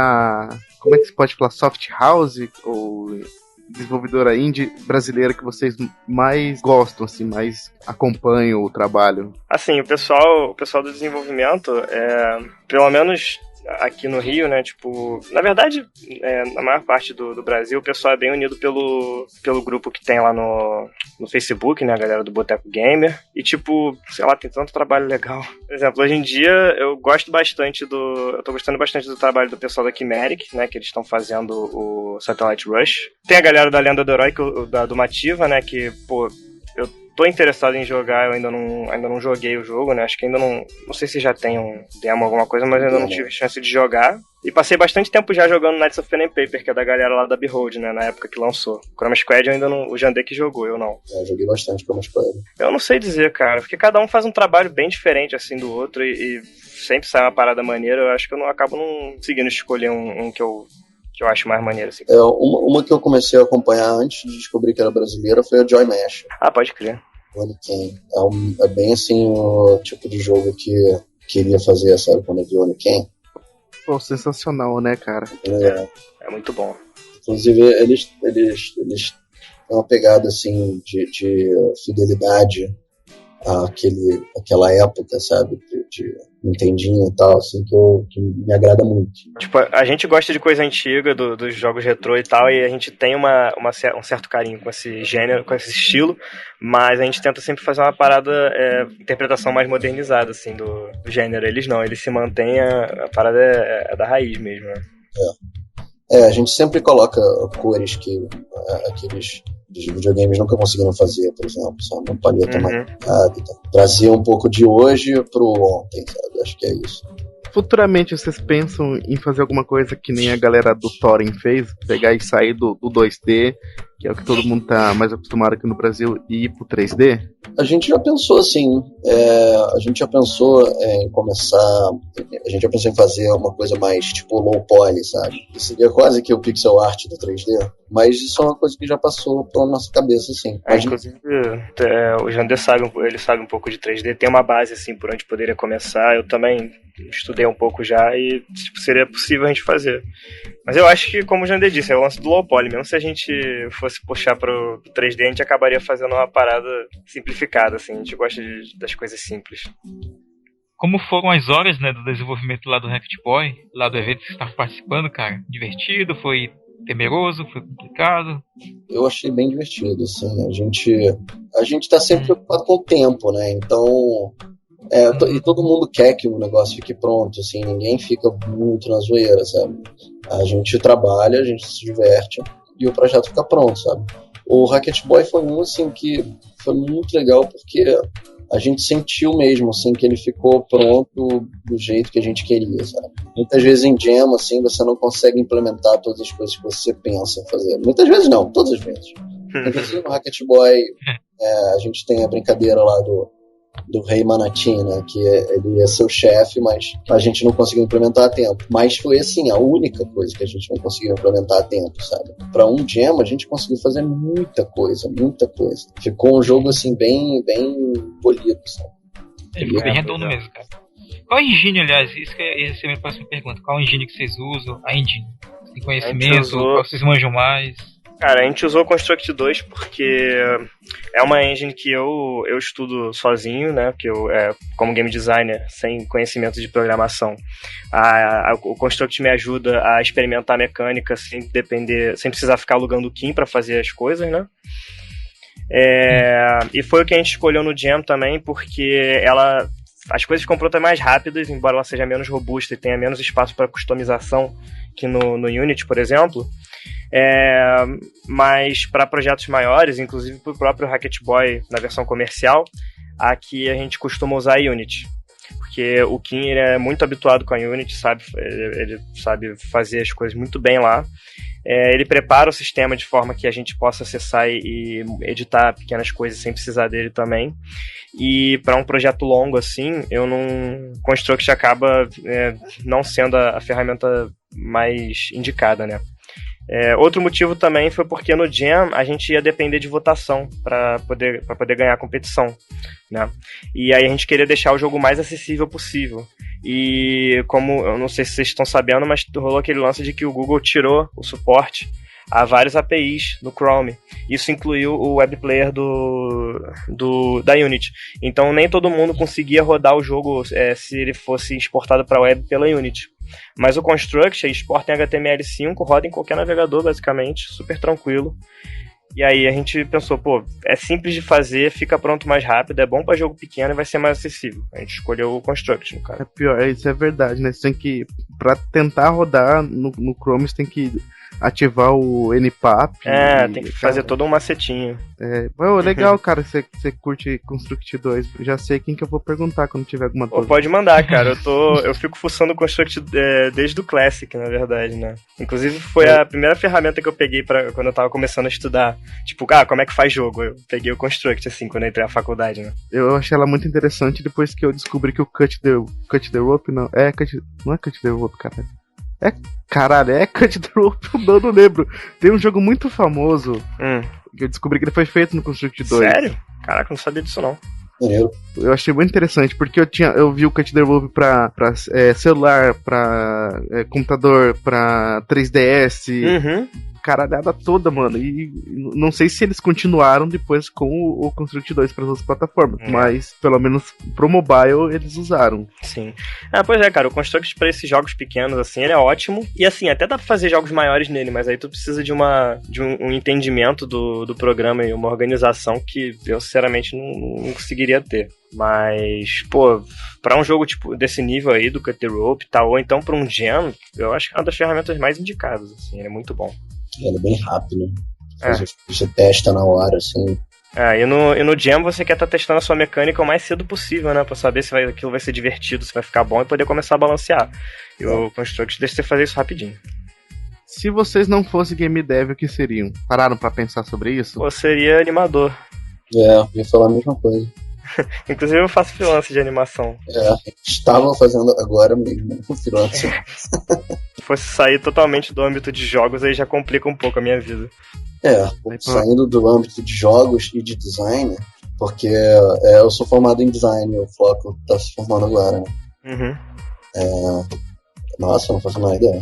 como é que se pode falar? Soft House ou desenvolvedora indie brasileira que vocês mais gostam, assim, mais acompanham o trabalho?
Assim, o pessoal do desenvolvimento, pelo menos aqui no Rio, né, tipo, na verdade, na maior parte do Brasil, o pessoal é bem unido pelo grupo que tem lá no Facebook, né, a galera do Boteco Gamer, e tipo, sei lá, tem tanto trabalho legal. Por exemplo, hoje em dia, eu tô gostando bastante do trabalho do pessoal da Chimeric, né, que eles estão fazendo o Satellite Rush. Tem a galera da Lenda do Herói, do Mativa, né, que, pô, eu tô interessado em jogar, eu ainda não joguei o jogo, né? Acho que ainda não sei se já tem um demo, alguma coisa, mas ainda não tive chance de jogar. E passei bastante tempo já jogando Knights of Pen and Paper, que é da galera lá da Behold, né? Na época que lançou. Chroma Squad eu ainda não... O Jandê que jogou, eu não.
Eu joguei bastante Chroma Squad.
Eu não sei dizer, cara, porque cada um faz um trabalho bem diferente, assim, do outro, e sempre sai uma parada maneira. Eu acho que eu acabo não conseguindo escolher um que eu acho mais maneiro, assim.
Uma que eu comecei a acompanhar antes de descobrir que era brasileira foi a Joy Mash.
Ah, pode crer.
Oniken. É bem assim o tipo de jogo que queria fazer, sabe, quando eu vi Oniken.
Pô, sensacional, né, cara?
É muito bom.
Inclusive, eles têm uma pegada assim de fidelidade àquela época, sabe? De Nintendinho e tal, assim, que me agrada muito.
Tipo, a gente gosta de coisa antiga, dos jogos retrô e tal, e a gente tem um certo carinho com esse gênero, com esse estilo, mas a gente tenta sempre fazer uma parada, interpretação mais modernizada, assim, do gênero. Eles não, eles se mantêm, a parada é da raiz mesmo, né?
A gente sempre coloca cores que aqueles videogames nunca conseguiram fazer, por exemplo, sabe? Uma paleta marcada, trazer um pouco de hoje pro ontem, sabe? Acho que é isso.
Futuramente vocês pensam em fazer alguma coisa que nem a galera do Thorin fez? Pegar e sair do 2D, que é o que todo mundo tá mais acostumado aqui no Brasil, e ir pro 3D?
A gente já pensou assim, a gente já pensou em começar, a gente já pensou em fazer uma coisa mais tipo low poly, sabe? Que seria quase que o pixel art do 3D, mas isso é uma coisa que já passou pela nossa cabeça, assim.
Inclusive, o Jander ele sabe um pouco de 3D, tem uma base assim por onde poderia começar. Eu também estudei um pouco já e tipo, seria possível a gente fazer. Mas eu acho que, como o Jander disse, é o lance do low poly. Mesmo se a gente fosse puxar pro 3D, a gente acabaria fazendo uma parada simplificada, assim. A gente gosta das coisas simples.
Como foram as horas, né, do desenvolvimento lá do Racket Boy, lá do evento que você estava participando, cara? Divertido? Foi temeroso? Foi complicado?
Eu achei bem divertido, assim. A gente tá sempre preocupado com o tempo, né? Então, E todo mundo quer que o negócio fique pronto, assim, ninguém fica muito na zoeira, sabe? A gente trabalha, a gente se diverte e o projeto fica pronto, sabe? O Rocket Boy foi um, assim, que foi muito legal porque a gente sentiu mesmo, assim, que ele ficou pronto do jeito que a gente queria, sabe? Muitas vezes em Jam, assim, você não consegue implementar todas as coisas que você pensa em fazer. Muitas vezes não, todas as vezes. Inclusive no Rocket Boy, a gente tem a brincadeira lá do Rei Manati, né? Que ele é seu chefe, mas a gente não conseguiu implementar a tempo. Mas foi, assim, a única coisa que a gente não conseguiu implementar a tempo, sabe? Pra um Jam, a gente conseguiu fazer muita coisa, muita coisa. Ficou um jogo, assim, bem polido, sabe?
Ficou bem redondo mesmo, cara. Qual engine, aliás? Essa é a minha próxima pergunta. Qual engine que vocês usam? A engine? Você tem conhecimento? Qual vocês manjam mais?
Cara, a gente usou o Construct 2 porque é uma engine que eu estudo sozinho, né? Porque eu, como game designer, sem conhecimento de programação, o Construct me ajuda a experimentar a mecânica sem precisar ficar alugando o Kim para fazer as coisas, né? E foi o que a gente escolheu no Jam também, porque as coisas ficam prontas mais rápidas, embora ela seja menos robusta e tenha menos espaço para customização que no Unity, por exemplo. Mas para projetos maiores, inclusive para o próprio Rocket Boy na versão comercial, aqui a gente costuma usar a Unity, porque o Kim ele é muito habituado com a Unity, ele sabe fazer as coisas muito bem lá. Ele prepara o sistema de forma que a gente possa acessar e editar pequenas coisas sem precisar dele também. E para um projeto longo assim, Construct acaba não sendo a ferramenta mais indicada, né? Outro motivo também foi porque no Jam a gente ia depender de votação para poder ganhar a competição, né? E aí a gente queria deixar o jogo mais acessível possível. E como, eu não sei se vocês estão sabendo, mas rolou aquele lance de que o Google tirou o suporte a vários APIs no Chrome. Isso incluiu o web player da Unity. Então nem todo mundo conseguia rodar o jogo se ele fosse exportado para a web pela Unity. Mas o Construct exporta em HTML5, roda em qualquer navegador basicamente, super tranquilo. E aí a gente pensou, é simples de fazer, fica pronto mais rápido, é bom para jogo pequeno e vai ser mais acessível. A gente escolheu o Construct, no caso.
Isso é verdade, né? Você tem que, pra tentar rodar no Chrome, você tem que ativar o NPAP.
Tem que fazer todo um macetinho.
Legal, cara, você curte Construct 2. Já sei quem que eu vou perguntar quando tiver alguma dúvida.
Pode mandar, cara. Eu fico fuçando o Construct desde o Classic, na verdade, né? Inclusive foi a primeira ferramenta que eu peguei quando eu tava começando a estudar. Tipo, como é que faz jogo? Eu peguei o Construct, assim, quando eu entrei na faculdade, né?
Eu achei ela muito interessante depois que eu descobri que o Cut the Rope não é Cut the Rope, cara. É Cut the Rope, eu não lembro. Tem um jogo muito famoso que eu descobri que ele foi feito no Construct 2.
Sério? Caraca, eu não sabia disso não.
Eu achei muito interessante, porque eu vi o Cut the Rope pra celular, pra computador, pra 3DS, caralhada toda, mano. E não sei se eles continuaram depois com o Construct 2 para as outras plataformas, mas pelo menos pro mobile eles usaram.
Sim. Pois é, cara, o Construct pra esses jogos pequenos, assim, ele é ótimo. E assim, até dá pra fazer jogos maiores nele, mas aí tu precisa de um entendimento do programa e uma organização que eu, sinceramente, não conseguiria ter. Mas, pra um jogo tipo desse nível aí, do Cut the Rope e tal, ou então pra um Jam, eu acho que é uma das ferramentas mais indicadas, assim, ele é muito bom.
Ele é bem rápido. Você testa na hora, assim.
E no Jam você quer estar testando a sua mecânica o mais cedo possível, né? Pra saber se aquilo vai ser divertido, se vai ficar bom e poder começar a balancear. E o Construct deixa você fazer isso rapidinho.
Se vocês não fossem game dev, o que seriam? Pararam pra pensar sobre isso?
Seria animador.
Eu ia falar a mesma coisa.
Inclusive eu faço freelance de animação.
Estava fazendo agora mesmo freelance.
Se fosse sair totalmente do âmbito de jogos, aí já complica um pouco a minha vida.
Saindo do âmbito de jogos e de design, porque eu sou formado em design, o Floco tá se formando agora, né? Nossa, eu não faço mais ideia.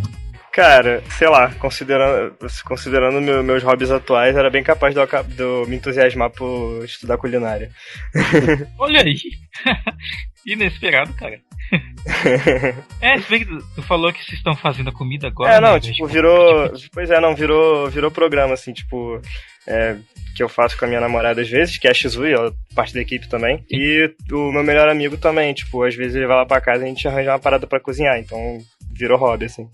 Cara, sei lá, considerando meus hobbies atuais, era bem capaz de eu me entusiasmar por estudar culinária.
Olha aí. Inesperado, cara. Se bem que tu falou que vocês estão fazendo a comida agora.
Não,
né?
tipo, virou. Pois é, não, virou programa, assim, tipo. Que eu faço com a minha namorada às vezes, que é a Shizui, ela é parte da equipe também. Sim. E o meu melhor amigo também, tipo, às vezes ele vai lá pra casa e a gente arranja uma parada pra cozinhar, então virou hobby, assim.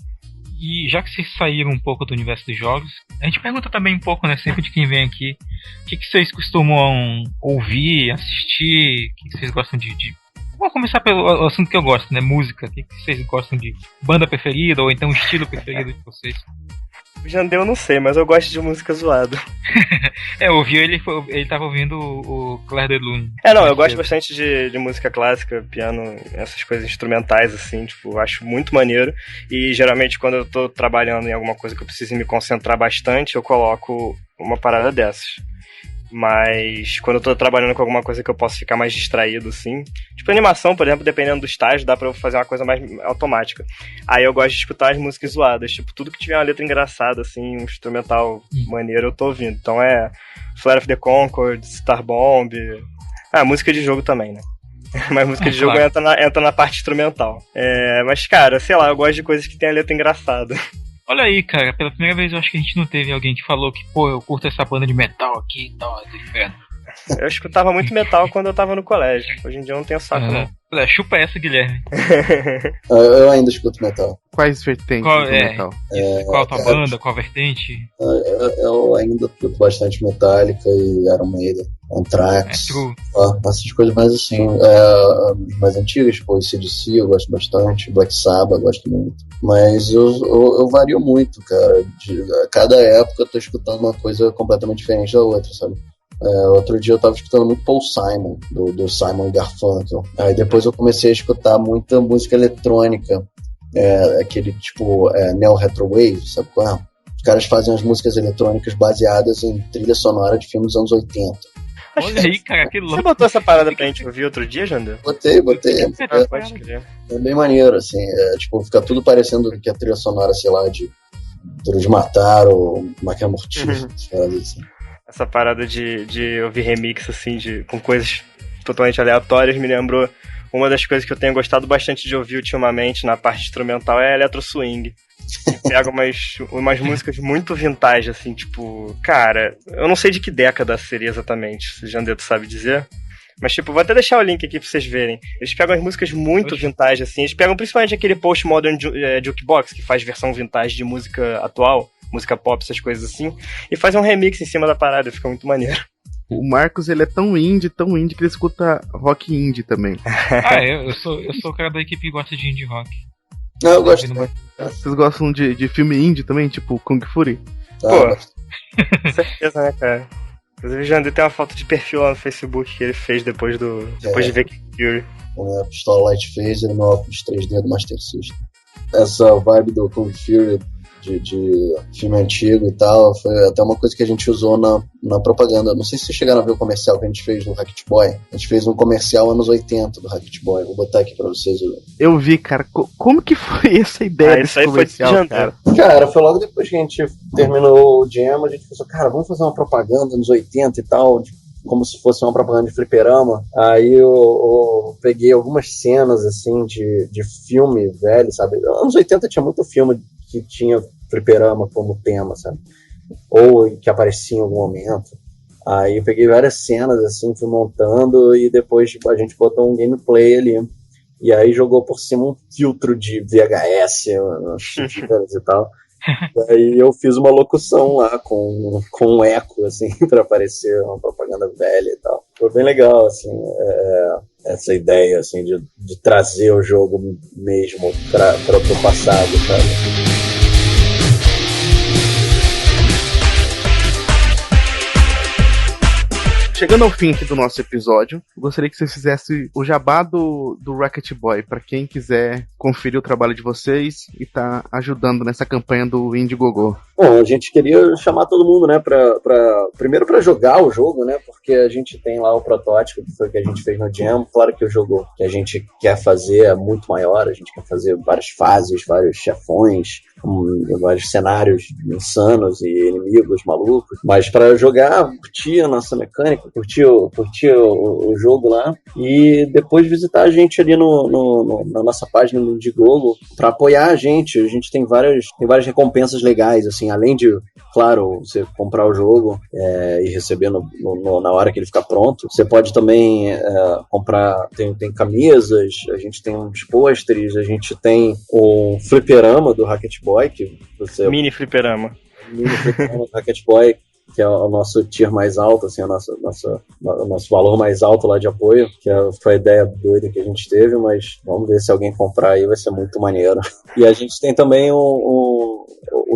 E já que vocês saíram um pouco do universo dos jogos, a gente pergunta também um pouco, né, sempre de quem vem aqui, o que vocês costumam ouvir, assistir, o que vocês gostam de... Vamos começar pelo assunto que eu gosto, né, música. O que vocês gostam de banda preferida, ou então estilo preferido de vocês?
O Jandeu eu não sei, mas eu gosto de música zoada.
Eu ouvi, ele tava ouvindo o Clair de Lune.
Eu gosto bastante de música clássica, piano, essas coisas instrumentais, assim, tipo, acho muito maneiro. E geralmente quando eu tô trabalhando em alguma coisa que eu preciso me concentrar bastante, eu coloco uma parada dessas. Mas quando eu tô trabalhando com alguma coisa que eu posso ficar mais distraído, assim, tipo animação, por exemplo, dependendo do estágio, dá pra eu fazer uma coisa mais automática. Aí eu gosto de escutar as músicas zoadas, tipo, tudo que tiver uma letra engraçada, assim, um instrumental maneiro, eu tô ouvindo. Então Flight of the Conchords, Star Bomb, música de jogo também, né? Mas música de jogo claro. entra na parte instrumental. Mas, cara, sei lá, eu gosto de coisas que tem a letra engraçada.
Olha aí, cara, pela primeira vez eu acho que a gente não teve alguém que falou que, pô, eu curto essa banda de metal aqui e tal, do inferno.
Eu escutava muito metal quando eu tava no colégio. Hoje em dia eu não tenho saco, não.
Chupa essa, Guilherme.
Eu ainda escuto metal.
Quais vertentes do metal?
Qual a tua banda, qual vertente?
Eu ainda escuto bastante Metallica e Iron Maiden, Anthrax. Essas coisas mais assim, mais antigas, tipo AC/DC eu gosto bastante, Black Sabbath eu gosto muito. Mas eu vario muito, cara. A cada época eu tô escutando uma coisa completamente diferente da outra, sabe? Outro dia eu tava escutando muito Paul Simon, do Simon & Garfunkel. Aí depois eu comecei a escutar muita música eletrônica, aquele tipo Neo Retrowave, sabe qual é? Os caras fazem as músicas eletrônicas baseadas em trilha sonora de filmes dos anos 80.
Olha aí, cara, que louco.
Você botou essa parada pra gente ouvir outro dia, Jandel?
Botei.
Pode crer.
É bem maneiro, assim. Tipo, fica tudo parecendo que a trilha sonora, sei lá, de Duro de Matar ou Máquina Mortífera, assim.
Essa parada de ouvir remix, assim, com coisas totalmente aleatórias, me lembrou uma das coisas que eu tenho gostado bastante de ouvir ultimamente na parte instrumental é electro swing. Pega umas músicas muito vintage, assim, tipo... Cara, eu não sei de que década seria exatamente, se o Jandeto sabe dizer. Mas, tipo, vou até deixar o link aqui pra vocês verem. Eles pegam as músicas muito vintage, assim. Eles pegam principalmente aquele postmodern jukebox, que faz versão vintage de música atual, música pop, essas coisas assim, e fazem um remix em cima da parada, fica muito maneiro.
O Marcos, ele é tão indie que ele escuta rock indie também.
Eu sou o cara da equipe que gosta de indie rock.
Eu gosto.
Vocês gostam de filme indie também, tipo Kung Fury?
Pô, com certeza, né, cara? Inclusive o Jandir tem uma foto de perfil lá no Facebook que ele fez depois de ver Kung Fury.
A pistola Light Phaser e meu óculos 3D do Master System. Essa vibe do Kung Fury de filme antigo e tal, foi até uma coisa que a gente usou na propaganda. Não sei se vocês chegaram a ver o comercial que a gente fez do Rocket Boy. A gente fez um comercial anos 80 do Rocket Boy. Vou botar aqui pra vocês.
Eu vi, cara. Como que foi essa ideia desse comercial, cara?
Cara, foi logo depois que a gente terminou o Jam, a gente pensou, cara, vamos fazer uma propaganda anos 80 e tal, como se fosse uma propaganda de fliperama. Aí eu peguei algumas cenas, assim, de filme velho, sabe? Anos 80 tinha muito filme que tinha fliperama como tema, sabe? Ou que aparecia em algum momento. Aí eu peguei várias cenas, assim, fui montando e depois a gente botou um gameplay ali. E aí jogou por cima um filtro de VHS e tal. Aí eu fiz uma locução lá com um eco, assim, pra parecer uma propaganda velha e tal. Foi bem legal, assim, essa ideia, assim, de trazer o jogo mesmo pro passado, sabe?
Chegando ao fim aqui do nosso episódio, eu gostaria que você fizesse o jabá do Rocket Boy, para quem quiser conferir o trabalho de vocês e tá ajudando nessa campanha do Indiegogo.
Bom, a gente queria chamar todo mundo, né, primeiro para jogar o jogo, né, porque a gente tem lá o protótipo, que foi o que a gente fez no Jam. Claro que o jogo que a gente quer fazer é muito maior, a gente quer fazer várias fases, vários chefões, vários cenários insanos e inimigos malucos, mas para jogar, curtir a nossa mecânica, curtir o jogo lá e depois visitar a gente ali na nossa página do Indiegogo para apoiar a gente tem várias recompensas legais, assim, além de, claro, você comprar o jogo e receber na hora que ele ficar pronto, você pode também comprar, tem camisas, a gente tem uns pôsteres, a gente tem um fliperama do Rocket Boy, que você...
Mini fliperama
do Rocket Boy, que é o nosso tier mais alto, assim, o nosso valor mais alto lá de apoio, que foi a ideia doida que a gente teve, mas vamos ver se alguém comprar aí, vai ser muito maneiro. E a gente tem também o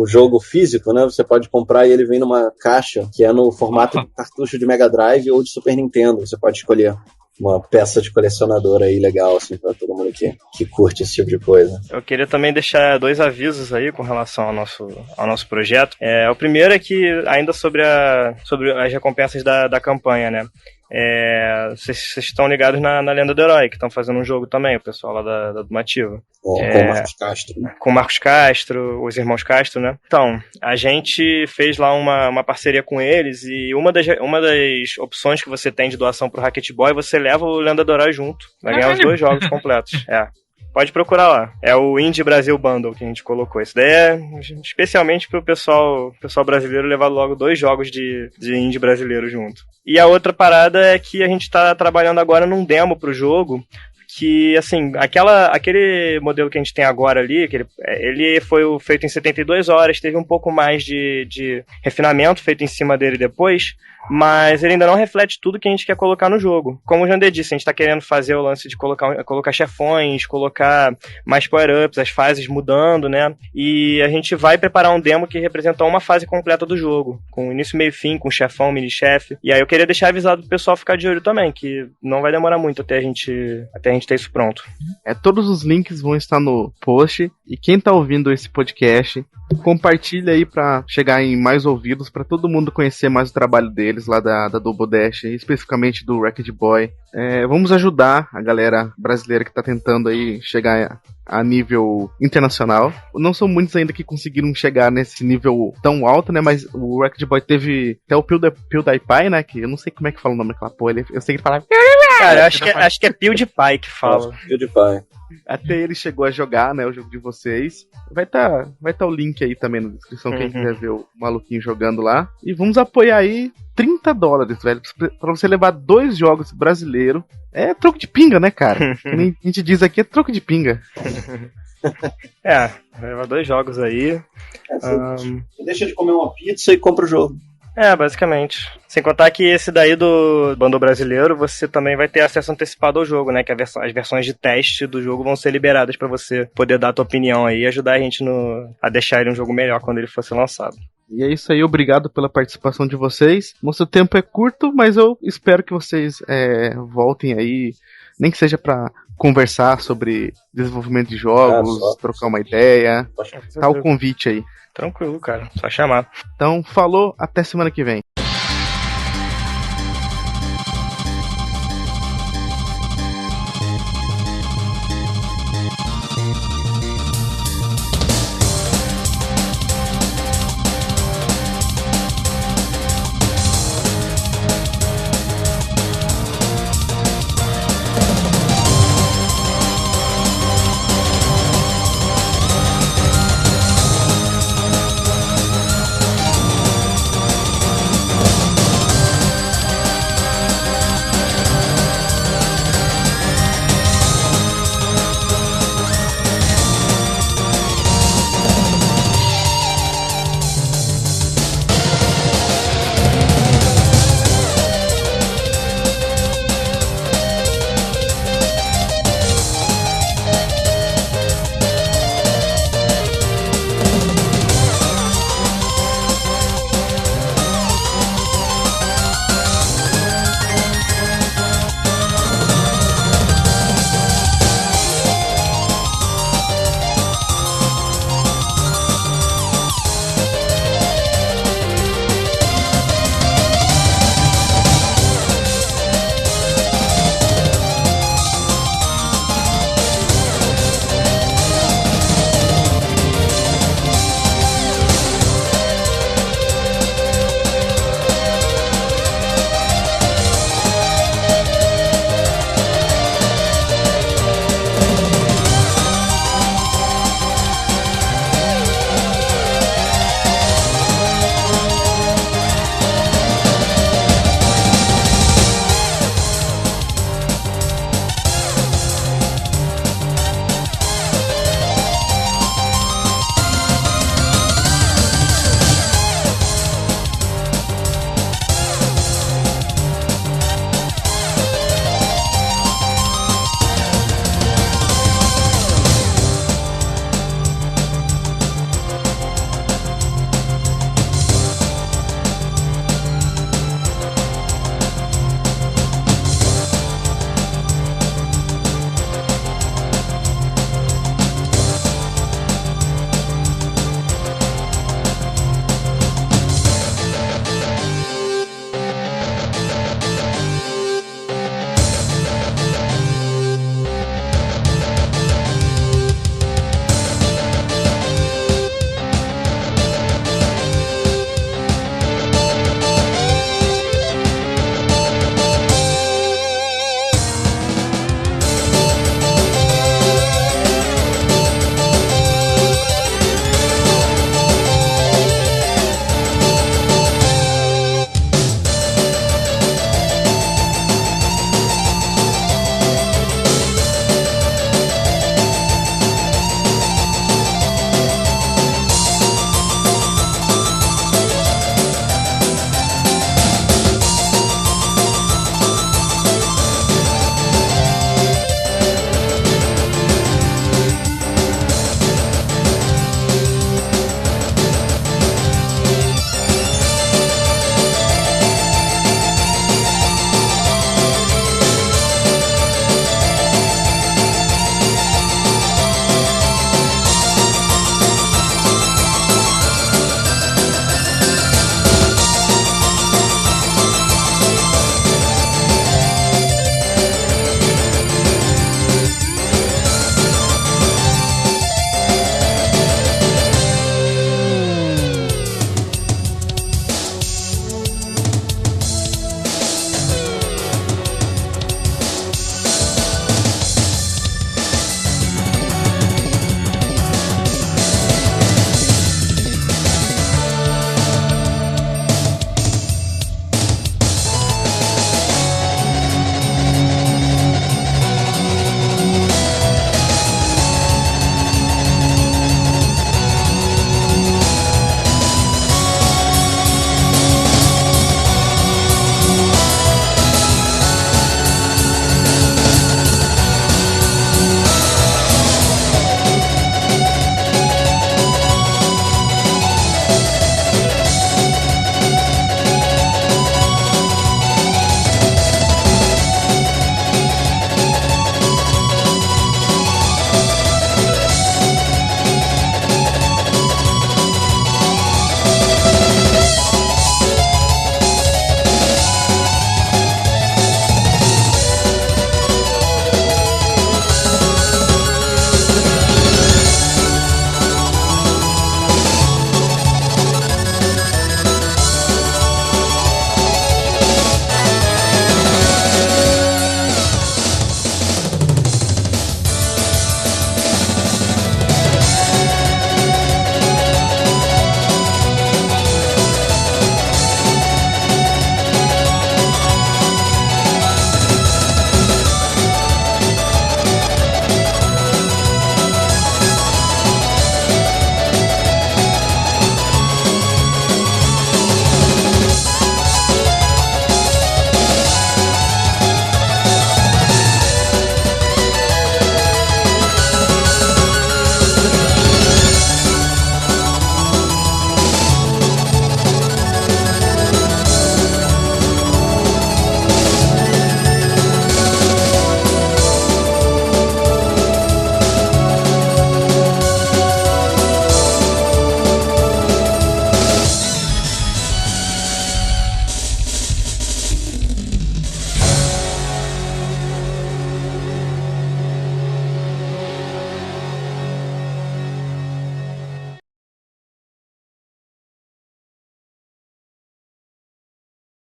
jogo físico, né? Você pode comprar e ele vem numa caixa que é no formato de cartucho de Mega Drive ou de Super Nintendo. Você pode escolher uma peça de colecionador aí legal, assim, pra todo mundo que curte esse tipo de coisa.
Eu queria também deixar 2 avisos aí com relação ao nosso projeto. O primeiro é que, ainda sobre as recompensas da campanha, né? Vocês estão ligados na Lenda do Herói, que estão fazendo um jogo também, o pessoal lá da Domativa.
Com o Marcos Castro.
Com o Marcos Castro, os irmãos Castro, né? Então, a gente fez lá uma parceria com eles e uma das opções que você tem de doação pro Rocket Boy, você leva o Lenda do Herói junto. Vai ganhar os 2 jogos completos. Pode procurar lá. É o Indie Brasil Bundle que a gente colocou. Isso daí é especialmente pro pessoal brasileiro levar logo 2 jogos de indie brasileiro junto. E a outra parada é que a gente tá trabalhando agora num demo pro jogo, que, assim, aquele modelo que a gente tem agora ali, ele foi feito em 72 horas, teve um pouco mais de refinamento feito em cima dele depois, mas ele ainda não reflete tudo que a gente quer colocar no jogo. Como o Jandê disse, a gente tá querendo fazer o lance de colocar chefões, colocar mais power-ups, as fases mudando, né? E a gente vai preparar um demo que representa uma fase completa do jogo, com início, meio e fim, com chefão, mini-chefe. E aí eu queria deixar avisado pro pessoal ficar de olho também, que não vai demorar muito até a gente ter isso pronto.
Todos os links vão estar no post, e quem tá ouvindo esse podcast, compartilha aí pra chegar em mais ouvidos, pra todo mundo conhecer mais o trabalho deles lá da Double Dash, especificamente do Rocket Boy. Vamos ajudar a galera brasileira que tá tentando aí chegar a nível internacional. Não são muitos ainda que conseguiram chegar nesse nível tão alto, né? Mas o Rocket Boy teve até o PewDiePie, né? Que eu não sei como é que fala o nome daquela porra. Eu sei que ele fala...
Cara, acho que é PewDiePie que fala.
PewDiePie.
Até ele chegou a jogar, né, o jogo de vocês. Vai tá o link aí também na descrição, quem quiser ver o maluquinho jogando lá. E vamos apoiar aí $30, velho, pra você levar 2 jogos brasileiros. É troco de pinga, né, cara? Que nem a gente diz aqui, é troco de pinga.
Levar 2 jogos aí.
Você deixa de comer uma pizza e compra o jogo.
Basicamente. Sem contar que esse daí do bundle brasileiro, você também vai ter acesso antecipado ao jogo, né? Que as versões de teste do jogo vão ser liberadas pra você poder dar a tua opinião aí e ajudar a gente a deixar ele um jogo melhor quando ele fosse lançado.
E é isso aí, obrigado pela participação de vocês. Nosso tempo é curto, mas eu espero que vocês voltem aí, nem que seja pra conversar sobre desenvolvimento de jogos, trocar uma ideia. Tá o convite aí.
Tranquilo, cara. Só chamar.
Então, falou, até semana que vem.